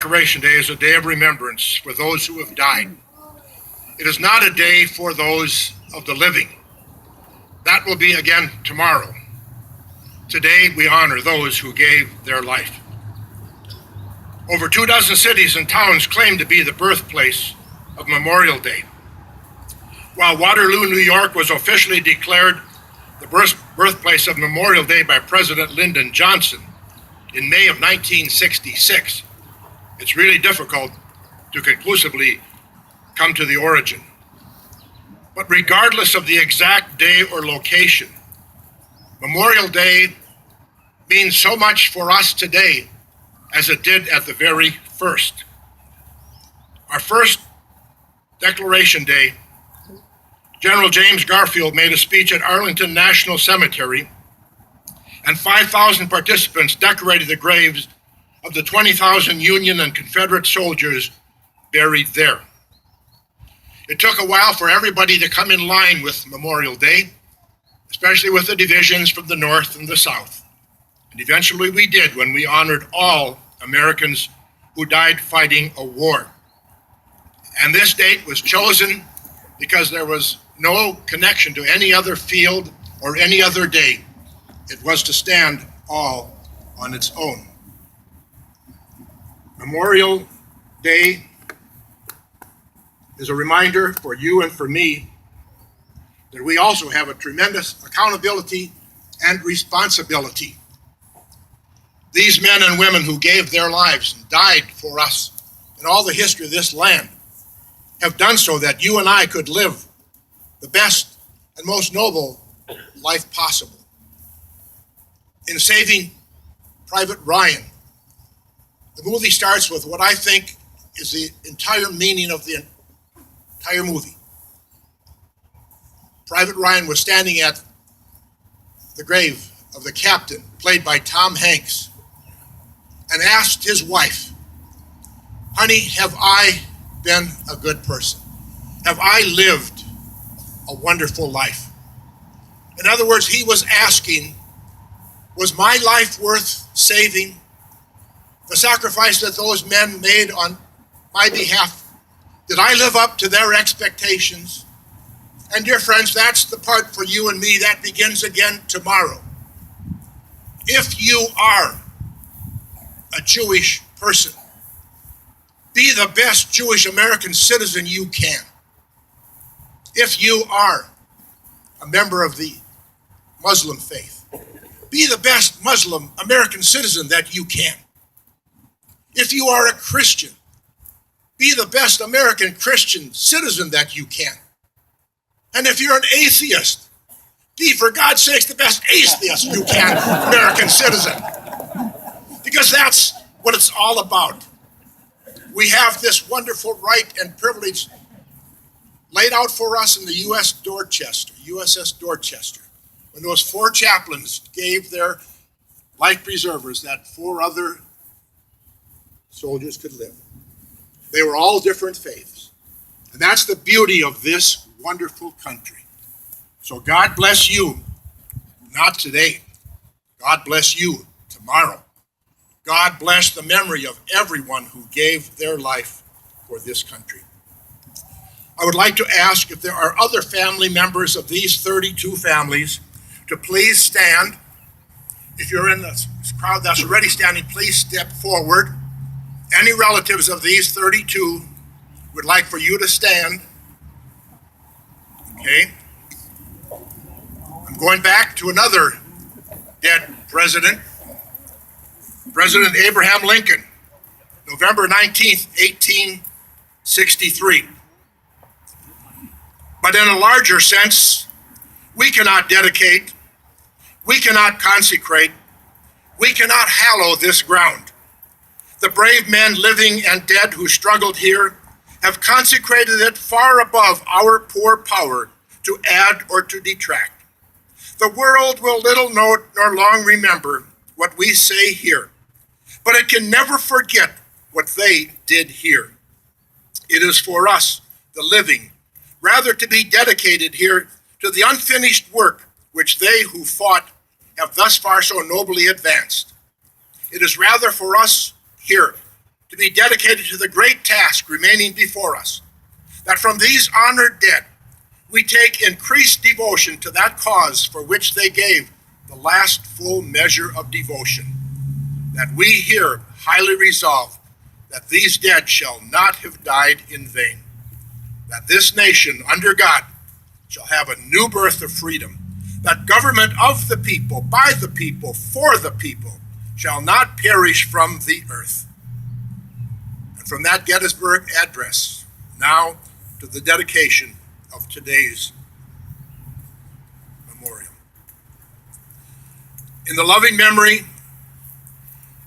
Decoration Day is a day of remembrance for those who have died. It is not a day for those of the living. That will be again tomorrow. Today we honor those who gave their life. Over 24 cities and towns claim to be the birthplace of Memorial Day. While Waterloo, New York was officially declared the birthplace of Memorial Day by President Lyndon Johnson in May of 1966, it's really difficult to conclusively come to the origin. But regardless of the exact day or location, Memorial Day means so much for us today as it did at the very first. Our first Declaration Day, General James Garfield made a speech at Arlington National Cemetery, and 5,000 participants decorated the graves of the 20,000 Union and Confederate soldiers buried there. It took a while for everybody to come in line with Memorial Day, especially with the divisions from the North and the South. And eventually we did when we honored all Americans who died fighting a war. And this date was chosen because there was no connection to any other field or any other day. It was to stand all on its own. Memorial Day is a reminder for you and for me that we also have a tremendous accountability and responsibility. These men and women who gave their lives and died for us in all the history of this land have done so that you and I could live the best and most noble life possible. In Saving Private Ryan, the movie starts with what I think is the entire meaning of the entire movie. Private Ryan was standing at the grave of the captain, played by Tom Hanks, and asked his wife, "Honey, have I been a good person? Have I lived a wonderful life?" In other words, he was asking, was my life worth saving? The sacrifice that those men made on my behalf, did I live up to their expectations? And dear friends, that's the part for you and me that begins again tomorrow. If you are a Jewish person, be the best Jewish American citizen you can. If you are a member of the Muslim faith, be the best Muslim American citizen that you can. If you are a Christian, be the best American Christian citizen that you can. And if you're an atheist, be, for God's sakes, the best atheist you can, American citizen. Because that's what it's all about. We have this wonderful right and privilege laid out for us in the USS Dorchester, when those 4 chaplains gave their life preservers that 4 other soldiers could live. They were all different faiths. And that's the beauty of this wonderful country. So God bless you, not today. God bless you tomorrow. God bless the memory of everyone who gave their life for this country. I would like to ask if there are other family members of these 32 families to please stand. If you're in the crowd that's already standing, please step forward. Any relatives of these 32 would like for you to stand. Okay. I'm going back to another dead president, President Abraham Lincoln, November 19th, 1863. But in a larger sense, we cannot dedicate, we cannot consecrate, we cannot hallow this ground. The brave men living and dead who struggled here have consecrated it far above our poor power to add or to detract. The world will little note nor long remember what we say here, but it can never forget what they did here. It is for us, the living, rather to be dedicated here to the unfinished work which they who fought have thus far so nobly advanced. It is rather for us here to be dedicated to the great task remaining before us, that from these honored dead, we take increased devotion to that cause for which they gave the last full measure of devotion, that we here highly resolve that these dead shall not have died in vain, that this nation under God shall have a new birth of freedom, that government of the people, by the people, for the people, shall not perish from the earth. And from that Gettysburg Address, now to the dedication of today's memorial. In the loving memory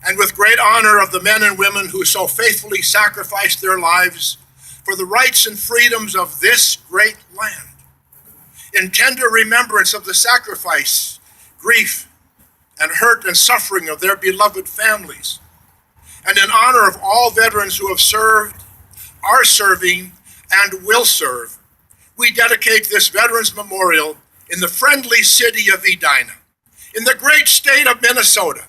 and with great honor of the men and women who so faithfully sacrificed their lives for the rights and freedoms of this great land, in tender remembrance of the sacrifice, grief, and hurt and suffering of their beloved families, and in honor of all veterans who have served, are serving, and will serve, we dedicate this Veterans Memorial in the friendly city of Edina, in the great state of Minnesota,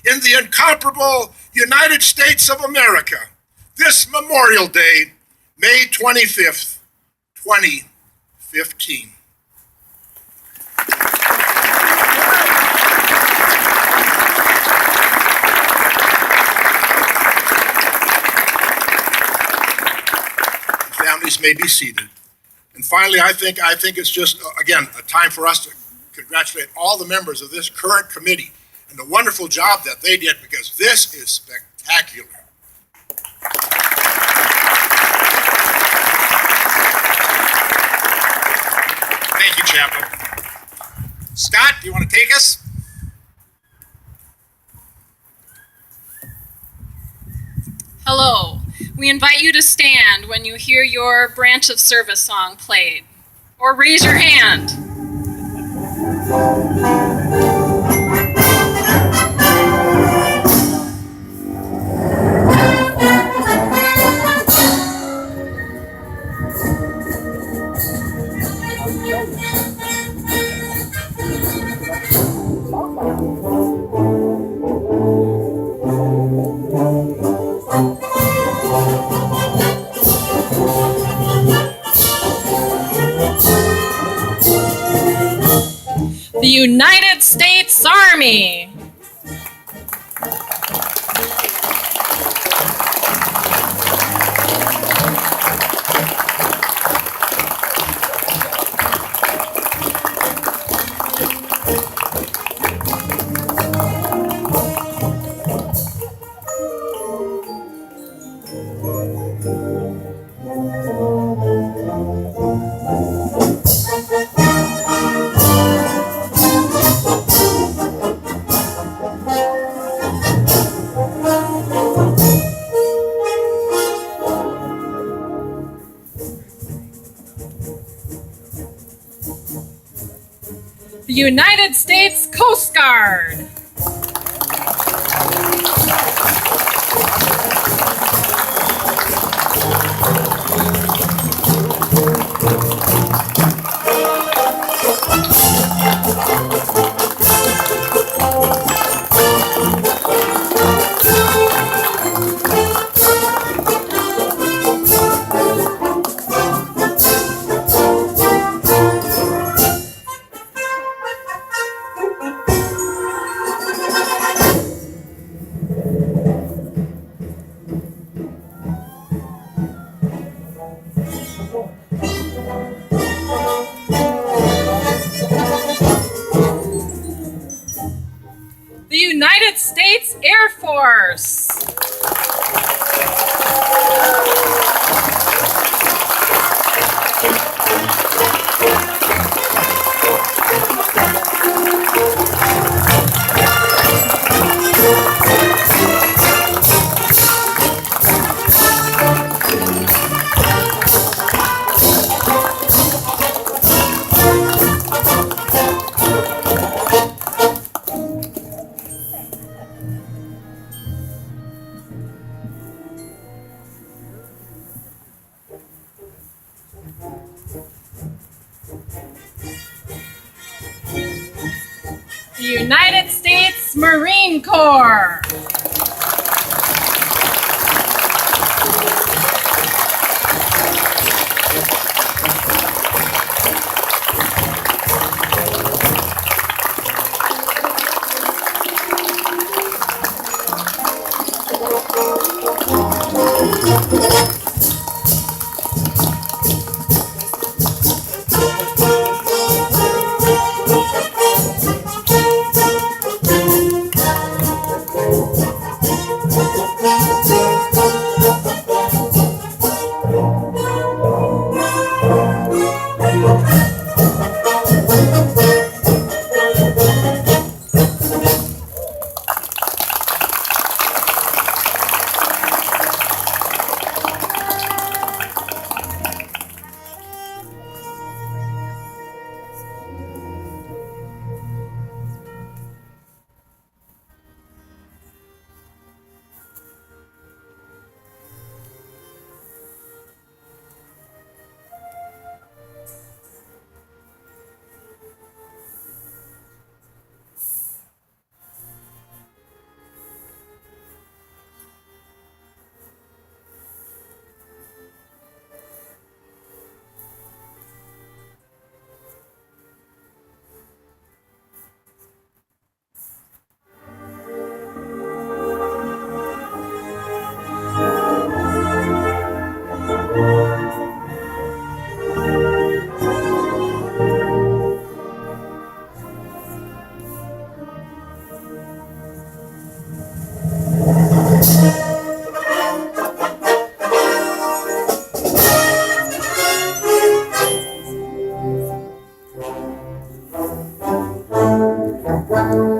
in the incomparable United States of America, this Memorial Day, May 25th, 2015. Families may be seated. And finally, I think it's just, again, a time for us to congratulate all the members of this current committee and the wonderful job that they did, because this is spectacular. Thank you, Chaplain. Scott, do you want to take us? Hello. We invite you to stand when you hear your branch of service song played, or raise your hand. The United States Army. The United States Coast Guard. The United States Air Force. The United States Marine Corps.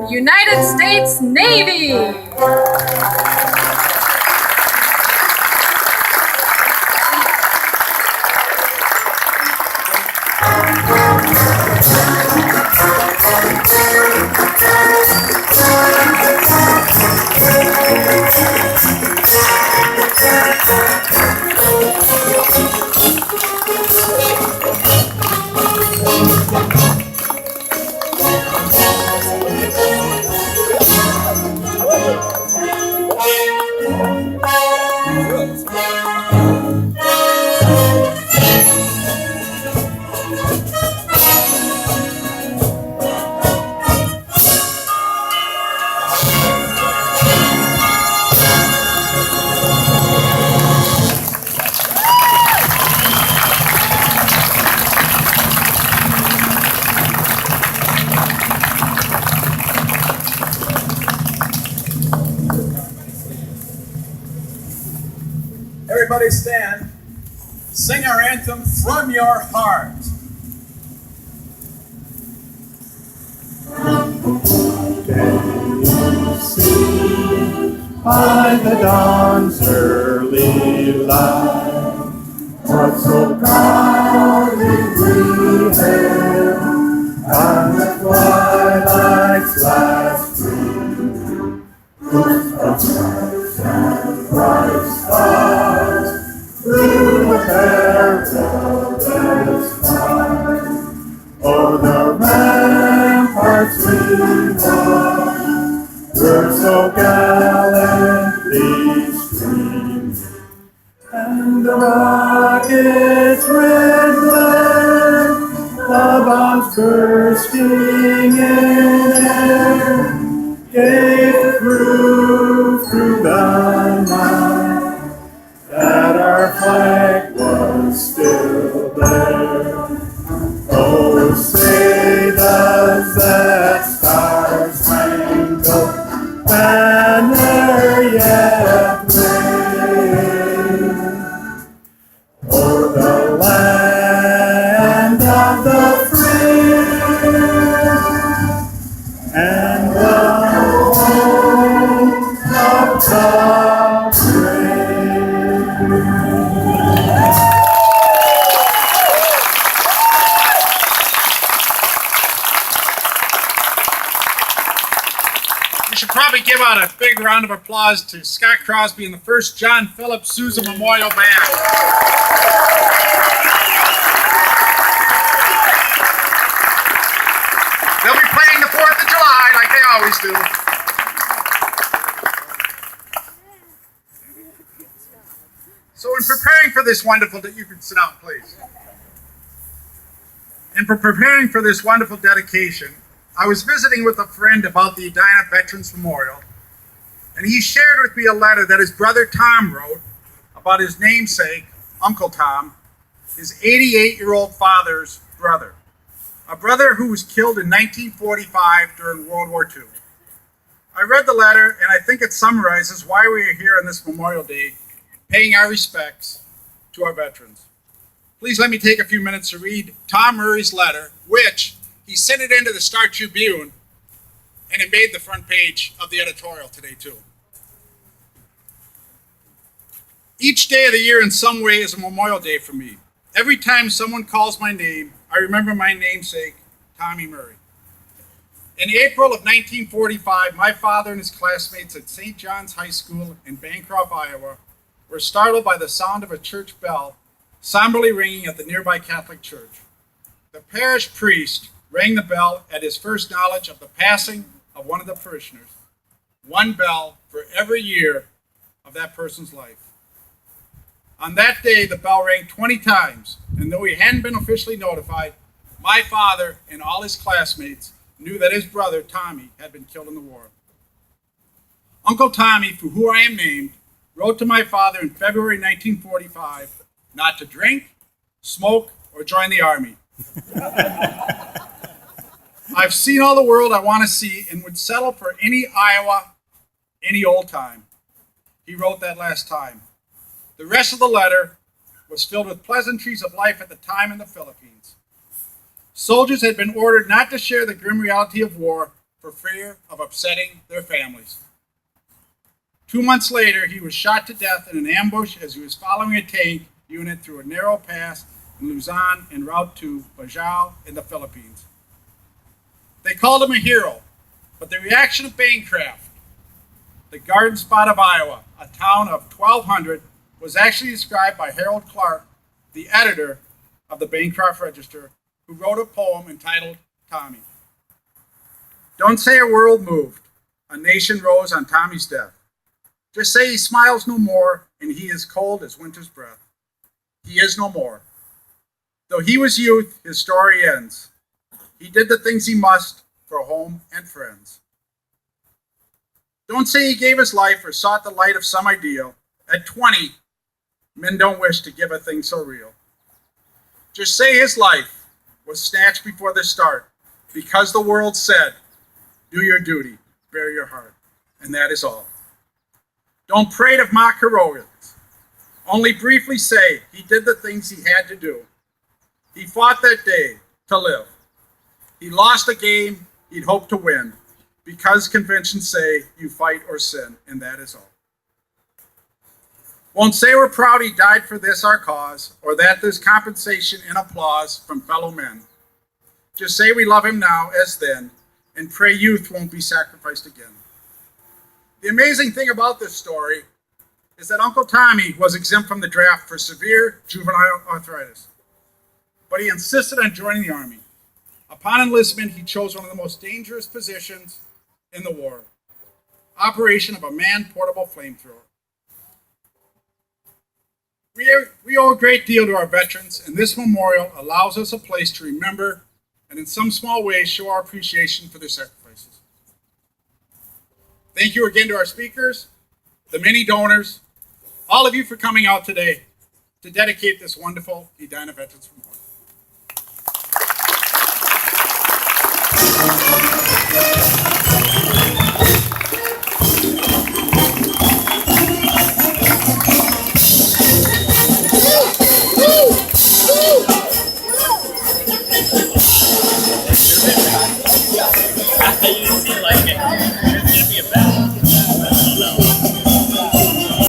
United States Navy. Everybody stand. Sing our anthem from your heart. Can you see by the dawn's early light what so proudly we hailed on the twilight's last gleam, whose stars and bright stars through the perilous fight. Oh, the ramparts we won were so gallantly streamed, and the rocket's red glare, the bombs bursting in air, gave proof through the night that our flag was still there. Oh, say does that star-spangled banner yet wave o'er the land of the free and the home of the brave? We should probably give out a big round of applause to Scott Crosby and the First John Philip Sousa Memorial Band. They'll be playing the 4th of July like they always do. So in preparing for this wonderful, you can sit down, please. And for preparing for this wonderful dedication, I was visiting with a friend about the Edina Veterans Memorial, and he shared with me a letter that his brother Tom wrote about his namesake, Uncle Tom, his 88-year-old father's brother, a brother who was killed in 1945 during World War II. I read the letter, and I think it summarizes why we are here on this Memorial Day, paying our respects to our veterans. Please let me take a few minutes to read Tom Murray's letter, which he sent it into the Star Tribune, and it made the front page of the editorial today, too. Each day of the year in some way is a Memorial Day for me. Every time someone calls my name, I remember my namesake, Tommy Murray. In April of 1945, my father and his classmates at St. John's High School in Bancroft, Iowa, were startled by the sound of a church bell somberly ringing at the nearby Catholic church. The parish priest rang the bell at his first knowledge of the passing of one of the parishioners. One bell for every year of that person's life. On that day, the bell rang 20 times, and though he hadn't been officially notified, my father and all his classmates knew that his brother, Tommy, had been killed in the war. Uncle Tommy, for whom I am named, wrote to my father in February 1945 not to drink, smoke, or join the army. I've seen all the world I want to see and would settle for any Iowa, any old time. He wrote that last time. The rest of the letter was filled with pleasantries of life at the time in the Philippines. Soldiers had been ordered not to share the grim reality of war for fear of upsetting their families. 2 months later, he was shot to death in an ambush as he was following a tank unit through a narrow pass in Luzon en route to Bajau in the Philippines. They called him a hero, but the reaction of Bancroft, the garden spot of Iowa, a town of 1,200, was actually described by Harold Clark, the editor of the Bancroft Register, who wrote a poem entitled Tommy. Don't say a world moved, a nation rose on Tommy's death. Just say he smiles no more, and he is cold as winter's breath. He is no more. Though he was youth, his story ends. He did the things he must for home and friends. Don't say he gave his life or sought the light of some ideal. At 20, men don't wish to give a thing so real. Just say his life was snatched before the start, because the world said, do your duty, bear your heart, and that is all. Don't prate of mock heroics. Only briefly say he did the things he had to do. He fought that day to live. He lost a game he'd hoped to win, because conventions say you fight or sin, and that is all. Won't say we're proud he died for this our cause, or that there's compensation and applause from fellow men. Just say we love him now as then, and pray youth won't be sacrificed again. The amazing thing about this story is that Uncle Tommy was exempt from the draft for severe juvenile arthritis, but he insisted on joining the Army. Upon enlistment, he chose one of the most dangerous positions in the war, operation of a man-portable flamethrower. We owe a great deal to our veterans, and this memorial allows us a place to remember and in some small way show our appreciation for their sacrifices. Thank you again to our speakers, the many donors, all of you for coming out today to dedicate this wonderful Edina Veterans Memorial.